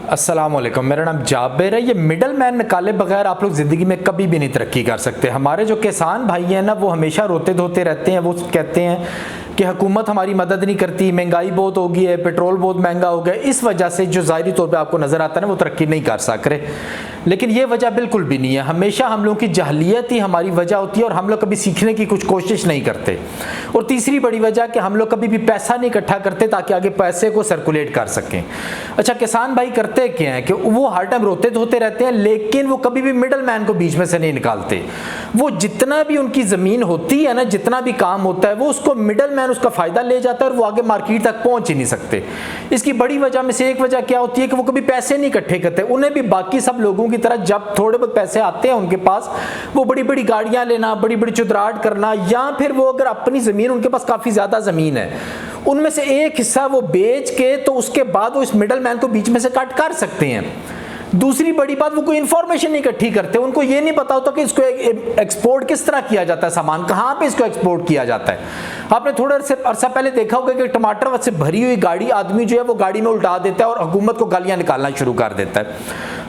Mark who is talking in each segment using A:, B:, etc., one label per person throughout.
A: अस्सलाम वालेकुम, मेरा नाम जाबिर है। ये मिडल मैन निकाले बगैर आप लोग ज़िंदगी में कभी भी नहीं तरक्की कर सकते। हमारे जो किसान भाई हैं ना, वो हमेशा रोते धोते रहते हैं। वो कहते हैं कि हुकूमत हमारी मदद नहीं करती, महंगाई बहुत हो गई है, पेट्रोल बहुत महंगा हो गया। इस वजह से जो ज़ाहिरी तौर पे आपको नज़र आता है ना, वो तरक्की नहीं कर सक रहे। लेकिन ये वजह बिल्कुल भी नहीं है। हमेशा हम लोगों की जहलियत ही हमारी वजह होती है और हम लोग कभी सीखने की कुछ कोशिश नहीं करते। और तीसरी बड़ी वजह कि हम लोग कभी भी पैसा नहीं इकट्ठा करते ताकि आगे पैसे को सर्कुलेट कर सकें। अच्छा, किसान भाई करते क्या है कि वो हर टाइम रोते धोते रहते हैं, लेकिन वो कभी भी मिडल मैन को बीच में से नहीं निकालते। वो जितना भी उनकी ज़मीन होती है ना, जितना भी काम होता है, वो उसको मिडल मैन उसका फ़ायदा ले जाता है और वो आगे मार्केट तक पहुंच ही नहीं सकते। इसकी बड़ी वजह में से एक वजह क्या होती है कि वो कभी पैसे नहीं इकट्ठे करते। उन्हें भी बाकी सब लोगों की तरह जब थोड़े बहुत पैसे आते हैं उनके पास, वो बड़ी बड़ी गाड़ियां लेना, बड़ी बड़ी चुदराहट करना, या फिर वो अगर अपनी ज़मीन, उनके पास काफ़ी ज़्यादा ज़मीन है, उनमें से एक हिस्सा वो बेच के तो उसके बाद वो इस मिडल मैन को बीच में से कट कर सकते हैं। दूसरी बड़ी बात, वो कोई इंफॉर्मेशन नहीं इकट्ठी करते। उनको ये नहीं पता होता कि इसको एक्सपोर्ट किस तरह किया जाता है, सामान कहाँ पे इसको एक्सपोर्ट किया जाता है। आपने थोड़े अरसा पहले देखा होगा कि टमाटर से भरी हुई गाड़ी, आदमी जो है वो गाड़ी में उल्टा देता है और हुकूमत को गालियां निकालना शुरू कर देता है।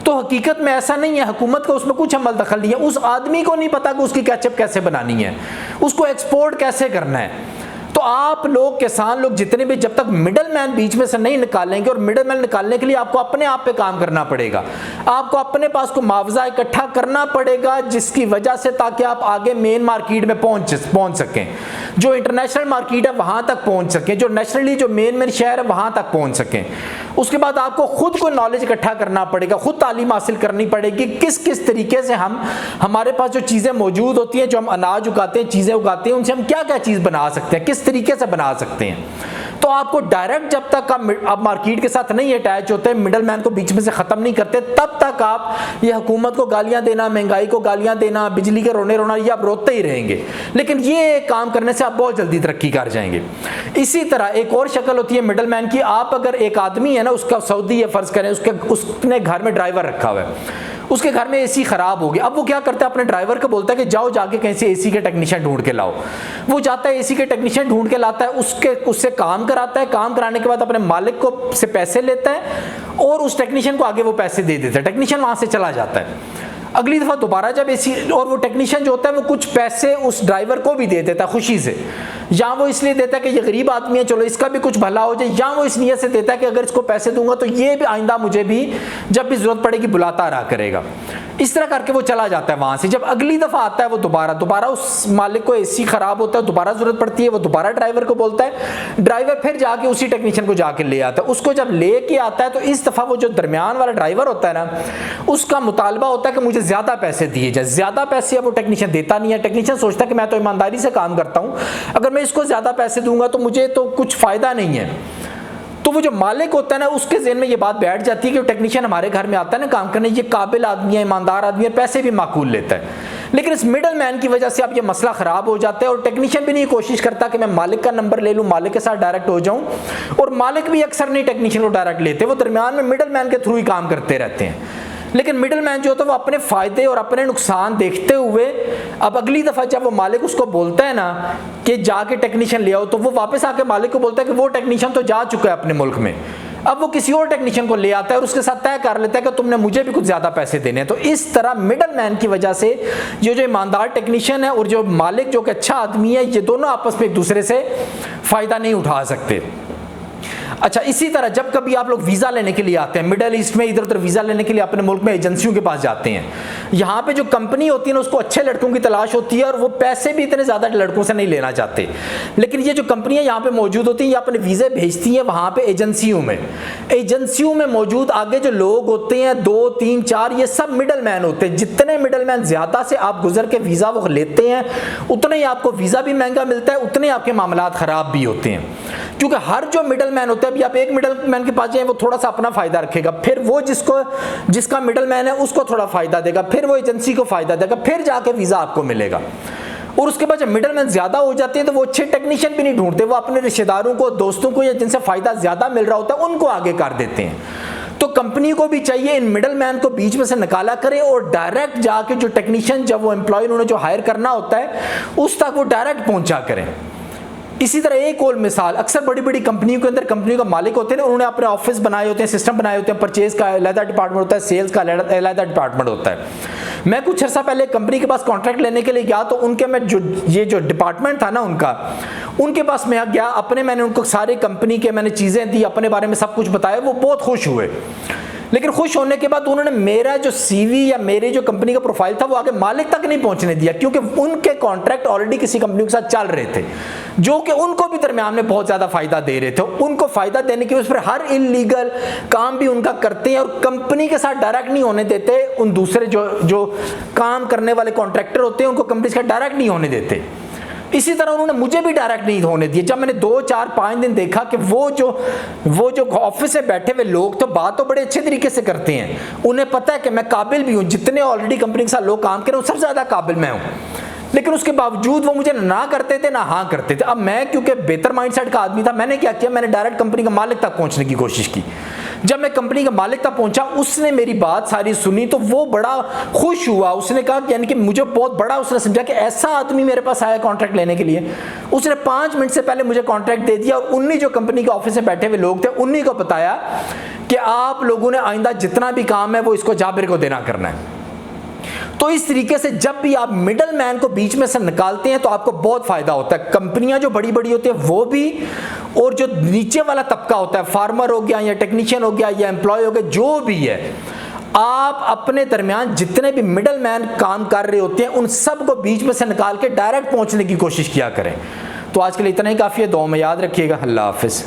A: तो हकीकत में ऐसा नहीं है, हुकूमत का उसमें कुछ अमल दखल नहीं है। उस आदमी को नहीं पता कि उसकी केचप कैसे बनानी है, उसको एक्सपोर्ट कैसे करना है। तो आप लोग, किसान लोग जितने भी, जब तक मिडल मैन बीच में से नहीं निकालेंगे, और मिडल मैन निकालने के लिए आपको अपने आप पे काम करना पड़ेगा। आपको अपने पास को मुआवजा इकट्ठा करना पड़ेगा, जिसकी वजह से ताकि आप आगे मेन मार्केट में पहुंच सकें, जो इंटरनेशनल मार्केट है वहां तक पहुंच सकें, जो नेशनली जो मेन शहर है वहां तक पहुंच सकें। उसके बाद आपको खुद को नॉलेज इकट्ठा करना पड़ेगा, खुद तालीम हासिल करनी पड़ेगी किस किस तरीके से हमारे पास जो चीज़ें मौजूद होती हैं, जो हम अनाज उगाते हैं, चीज़ें उगाते हैं, उनसे हम क्या क्या चीज़ बना सकते हैं, किस तरीके से बना सकते हैं। तो आपको डायरेक्ट, जब तक आप मार्केट के साथ नहीं अटैच होते, मिडल मैन को बीच में से ख़त्म नहीं करते, तब तक आप ये हुकूमत को गालियां देना, महंगाई को गालियां देना, बिजली के रोने रोना, ये आप रोते ही रहेंगे। लेकिन ये काम करने से आप बहुत जल्दी तरक्की कर जाएंगे। इसी तरह एक और शक्ल होती है मिडल मैन की। आप अगर एक आदमी है ना, उसका सऊदी है फ़र्ज़ करें, उसने घर में ड्राइवर रखा हुआ है, उसके घर में एसी खराब हो गया। अब वो क्या करता है, अपने ड्राइवर को बोलता है कि जाओ जाके कहीं से एसी के टेक्नीशियन ढूंढ के लाओ। वो जाता है, एसी के टेक्नीशियन ढूंढ के लाता है, उससे काम कराता है। काम कराने के बाद अपने मालिक को से पैसे लेता है और उस टेक्नीशियन को आगे वो पैसे दे देता है। टेक्नीशियन वहां से चला जाता है। अगली दफ़ा दोबारा जब एसी, और वो टेक्नीशियन जो होता है वो कुछ पैसे उस ड्राइवर को भी दे देता है खुशी से, या वो इसलिए देता है कि ये गरीब आदमी है, चलो इसका भी कुछ भला हो जाए, या वो इस नीयत से देता है कि अगर इसको पैसे दूंगा तो ये भी आइंदा मुझे भी जब भी ज़रूरत पड़ेगी बुलाता रहा करेगा। इस तरह करके वो चला जाता है वहाँ से। जब अगली दफ़ा आता है वो दोबारा उस मालिक को एसी ख़राब होता है, दोबारा ज़रूरत पड़ती है, वो दोबारा ड्राइवर को बोलता है, ड्राइवर फिर जाके उसी टेक्नीशियन को जाके ले आता है। उसको जब ले के आता है तो इस दफ़ा वो जो दरमियान वाला ड्राइवर होता है ना, उसका मुतालबा होता है कि मुझे ज़्यादा पैसे दिए जाए। ज़्यादा पैसे अब वो टेक्नीशियन देता नहीं है। टेक्नीशियन सोचता है कि मैं तो ईमानदारी से काम करता हूँ, अगर मैं इसको ज़्यादा पैसे दूंगा तो मुझे तो कुछ फ़ायदा नहीं है। तो वो जो मालिक होता है ना, उसके ज़हन में ये बात बैठ जाती है कि टेक्नीशियन हमारे घर में आता है ना काम करने, ये काबिल आदमी है, ईमानदार आदमी है, पैसे भी माकूल लेता है। लेकिन इस मिडल मैन की वजह से अब ये मसला ख़राब हो जाता है और टेक्नीशियन भी नहीं कोशिश करता कि मैं मालिक का नंबर ले लूँ, मालिक के साथ डायरेक्ट हो जाऊँ, और मालिक भी अक्सर नहीं टेक्नीशियन को डायरेक्ट लेते, वो दरमियान में मिडल मैन के थ्रू ही काम करते रहते हैं। लेकिन मिडल मैन जो होता है वो अपने फ़ायदे और अपने नुकसान देखते हुए, अब अगली दफ़ा जब वो मालिक उसको बोलता है ना कि जाके टेक्नीशियन ले आओ, तो वो वापस आके मालिक को बोलता है कि वो टेक्नीशियन तो जा चुका है अपने मुल्क में, अब वो किसी और टेक्नीशियन को ले आता है और उसके साथ तय कर लेता है कि तुमने मुझे भी कुछ ज़्यादा पैसे देने हैं। तो इस तरह मिडल मैन की वजह से ये जो ईमानदार टेक्नीशियन है और जो मालिक जो कि अच्छा आदमी है, ये दोनों आपस में एक दूसरे से फ़ायदा नहीं उठा सकते। अच्छा, इसी तरह जब कभी आप लोग वीज़ा लेने के लिए आते हैं मिडल ईस्ट में, इधर उधर वीज़ा लेने के लिए अपने मुल्क में एजेंसियों के पास जाते हैं, यहाँ पे जो कंपनी होती है ना, उसको अच्छे लड़कों की तलाश होती है और वो पैसे भी इतने ज़्यादा लड़कों से नहीं लेना चाहते। लेकिन ये जो कंपनियाँ यहाँ पे मौजूद होती हैं, ये अपने वीज़े भेजती हैं वहाँ पे एजेंसियों में मौजूद आगे जो लोग होते हैं 2, 3, 4, ये सब मिडल मैन होते हैं। जितने मिडल मैन ज़्यादा से आप गुजर के वीज़ा वो लेते हैं, उतना ही आपको वीज़ा भी महंगा मिलता है, उतने आपके मामलात ख़राब भी होते हैं। क्योंकि हर जो मिडल मैन होता है, अभी आप एक मिडल मैन के पास जाए, वो थोड़ा सा अपना फ़ायदा रखेगा, फिर वो जिसका मिडल मैन है उसको थोड़ा फ़ायदा देगा, फिर वो एजेंसी को फ़ायदा देगा, फिर जाके वीज़ा आपको मिलेगा। और उसके बाद जब मिडल मैन ज़्यादा हो जाते हैं तो वो अच्छे टेक्नीशियन भी नहीं ढूंढते, वो अपने रिश्तेदारों को, दोस्तों को, या जिनसे फ़ायदा ज़्यादा मिल रहा होता है उनको आगे कर देते हैं। तो कंपनी को भी चाहिए इन मिडल मैन को बीच में से निकाला करें और डायरेक्ट जाके जो टेक्नीशियन, जब वो एम्प्लॉय उन्होंने जो हायर करना होता है उस तक वो डायरेक्ट पहुँचा करें। इसी तरह एक और मिसाल, अक्सर बड़ी बड़ी कंपनियों के अंदर कंपनियों का मालिक होते हैं, उन्होंने अपने ऑफिस बनाए होते हैं, सिस्टम बनाए होते हैं, परचेज का अलग डिपार्टमेंट होता है, सेल्स का अलग डिपार्टमेंट होता है। मैं कुछ अर्सा पहले कंपनी के पास कॉन्ट्रैक्ट लेने के लिए गया, तो उनके में जो डिपार्टमेंट था ना उनके पास मैं गया, मैंने उनको सारी कंपनी के मैंने चीज़ें दी, अपने बारे में सब कुछ बताया, वो बहुत खुश हुए। लेकिन खुश होने के बाद उन्होंने मेरा जो सीवी या मेरी जो कंपनी का प्रोफाइल था वो आगे मालिक तक नहीं पहुंचने दिया, क्योंकि उनके कॉन्ट्रैक्ट ऑलरेडी किसी कंपनी के साथ चल रहे थे, जो कि उनको भी दरमियान में बहुत ज़्यादा फ़ायदा दे रहे थे। उनको फ़ायदा देने के उस पर हर इलीगल काम भी उनका करते हैं और कंपनी के साथ डायरेक्ट नहीं होने देते। उन दूसरे जो काम करने वाले कॉन्ट्रैक्टर होते हैं उनको कंपनी के साथ डायरेक्ट नहीं होने देते। इसी तरह उन्होंने मुझे भी डायरेक्ट नहीं होने दिए। जब मैंने 2, 4, 5 दिन देखा कि वो जो ऑफिस में बैठे हुए लोग तो बात तो बड़े अच्छे तरीके से करते हैं, उन्हें पता है कि मैं काबिल भी हूँ, जितने ऑलरेडी कंपनी के साथ लोग काम कर रहे हैं सबसे ज़्यादा काबिल मैं हूँ, लेकिन उसके बावजूद वो मुझे ना करते थे ना हाँ करते थे। अब मैं क्योंकि बेहतर माइंडसेट का आदमी था, मैंने क्या किया, मैंने डायरेक्ट कंपनी के मालिक तक पहुंचने की कोशिश की। जब मैं कंपनी के मालिक तक पहुंचा, उसने मेरी बात सारी सुनी तो वो बड़ा खुश हुआ। उसने कहा यानी कि मुझे बहुत बड़ा, उसने समझा कि ऐसा आदमी मेरे पास आया कॉन्ट्रैक्ट लेने के लिए। उसने 5 मिनट से पहले मुझे कॉन्ट्रैक्ट दे दिया और उन्हीं जो कंपनी के ऑफिस में बैठे हुए लोग थे उन्हीं को बताया कि आप लोगों ने आइंदा जितना भी काम है वो इसको जाबिर को देना करना है। तो इस तरीके से जब भी आप मिडल मैन को बीच में से निकालते हैं तो आपको बहुत फायदा होता है। कंपनियां जो बड़ी बड़ी होती है वो भी, और जो नीचे वाला तबका होता है, फार्मर हो गया या टेक्नीशियन हो गया या एम्प्लॉय हो गया, जो भी है, आप अपने दरमियान जितने भी मिडल मैन काम कर रहे होते हैं उन सब को बीच में से निकाल के डायरेक्ट पहुंचने की कोशिश किया करें। तो आज के लिए इतना ही काफ़ी है। दुआ में याद रखिएगा। अल्लाह हाफिज़।